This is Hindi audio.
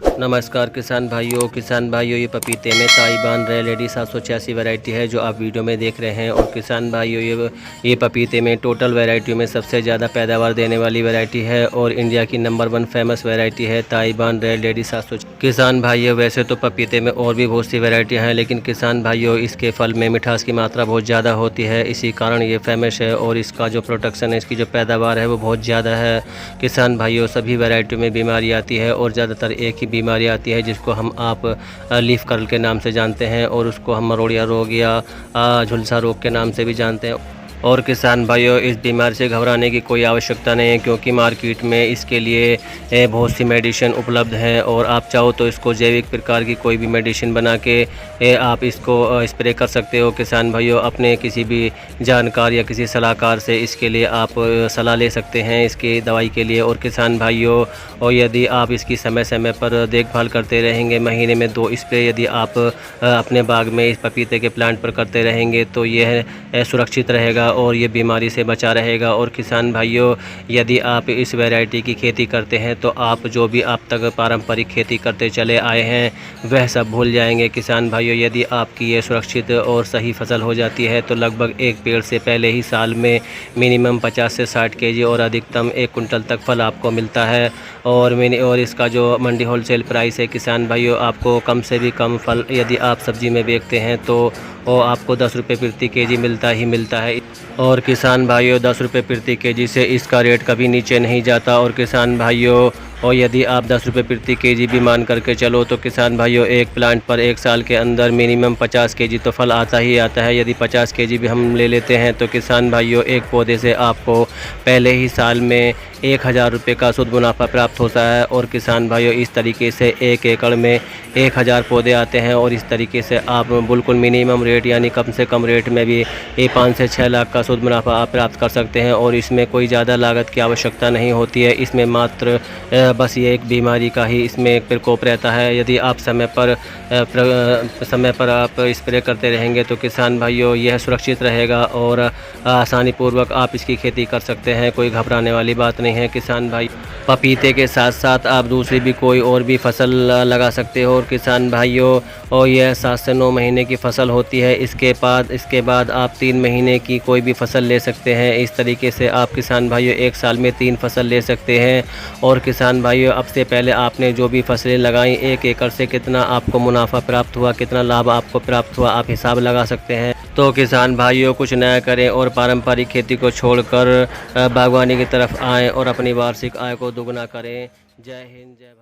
नमस्कार किसान भाइयों, ये पपीते में ताइवान रेड लेडी 786 वैरायटी है जो आप वीडियो में देख रहे हैं। और किसान भाइयों, ये पपीते में टोटल वैरायटियों में सबसे ज़्यादा पैदावार देने वाली वैरायटी है और इंडिया की नंबर 1 फेमस वैरायटी है ताइवान रेड लेडी 786। किसान भाइयों, वैसे तो पपीते में और भी बहुत सी वैरायटियाँ हैं, लेकिन किसान भाइयों इसके फल में मिठास की मात्रा बहुत ज़्यादा होती है, इसी कारण ये फेमस है और इसका जो प्रोडक्शन है, इसकी जो पैदावार है वो बहुत ज़्यादा है। किसान भाइयों, सभी वैरायटियों में बीमारी आती है और ज़्यादातर एक ही बीमारी आती है जिसको हम आप लीफ कर्ल के नाम से जानते हैं और उसको हम मरोड़िया रोग या झुलसा रोग के नाम से भी जानते हैं। और किसान भाइयों, इस बीमारी से घबराने की कोई आवश्यकता नहीं है क्योंकि मार्केट में इसके लिए बहुत सी मेडिसिन उपलब्ध हैं और आप चाहो तो इसको जैविक प्रकार की कोई भी मेडिसिन बना के आप इसको स्प्रे कर सकते हो। किसान भाइयों, अपने किसी भी जानकार या किसी सलाहकार से इसके लिए आप सलाह ले सकते हैं इसकी दवाई के लिए। और किसान भाइयों, और यदि आप इसकी समय समय पर देखभाल करते रहेंगे, महीने में 2 स्प्रे यदि आप अपने बाग में इस पपीते के प्लांट पर करते रहेंगे तो यह सुरक्षित रहेगा और ये बीमारी से बचा रहेगा। और किसान भाइयों, यदि आप इस वैरायटी की खेती करते हैं तो आप जो भी आप तक पारंपरिक खेती करते चले आए हैं वह सब भूल जाएंगे। किसान भाइयों, यदि आपकी ये सुरक्षित और सही फसल हो जाती है तो लगभग एक पेड़ से पहले ही साल में मिनिमम 50 से 60 केजी और अधिकतम 1 कुंटल तक फल आपको मिलता है। और इसका जो मंडी होलसेल प्राइस है किसान भाइयों, आपको कम से भी कम फल यदि आप सब्जी में बेचते हैं तो वो आपको 10 रुपये प्रति केजी मिलता है। और किसान भाइयों, 10 रुपये प्रति केजी से इसका रेट कभी नीचे नहीं जाता। और किसान भाइयों, और यदि आप 10 रुपये प्रति केजी भी मान करके चलो तो किसान भाइयों, एक प्लांट पर एक साल के अंदर मिनिमम 50 केजी तो फल आता ही आता है। यदि 50 केजी भी हम ले लेते हैं तो किसान भाइयों, एक पौधे से आपको पहले ही साल में 1000 रुपये का शुद्ध मुनाफा प्राप्त होता है। और किसान भाइयों, इस तरीके से 1 एकड़ में 1000 पौधे आते हैं और इस तरीके से आप बिल्कुल मिनिमम रेट यानी कम से कम रेट में भी 5 से 6 लाख का शुद्ध मुनाफा आप प्राप्त कर सकते हैं। और इसमें कोई ज़्यादा लागत की आवश्यकता नहीं होती है, इसमें मात्र बस ये एक बीमारी का ही इसमें प्रकोप रहता है। यदि आप समय पर आप स्प्रे करते रहेंगे तो किसान भाइयों यह सुरक्षित रहेगा और आसानी पूर्वक आप इसकी खेती कर सकते हैं, कोई घबराने वाली बात नहीं है। किसान भाई, पपीते के साथ साथ आप दूसरी भी कोई और भी फसल लगा सकते हो। और किसान भाइयों, और यह 7 से 9 महीने की फसल होती है। इसके बाद आप 3 महीने की कोई भी फसल ले सकते हैं। इस तरीके से आप किसान भाइयों 1 साल में 3 फसल ले सकते हैं। और किसान भाइयों, अब से पहले आपने जो भी फसलें लगाई, 1 एकड़ से कितना आपको मुनाफा प्राप्त हुआ, कितना लाभ आपको प्राप्त हुआ, आप हिसाब लगा सकते हैं। तो किसान भाइयों, कुछ नया करें और पारंपरिक खेती को छोड़कर बागवानी की तरफ आएँ और अपनी वार्षिक आय को दोगुना करें। जय हिंद, जय भारत।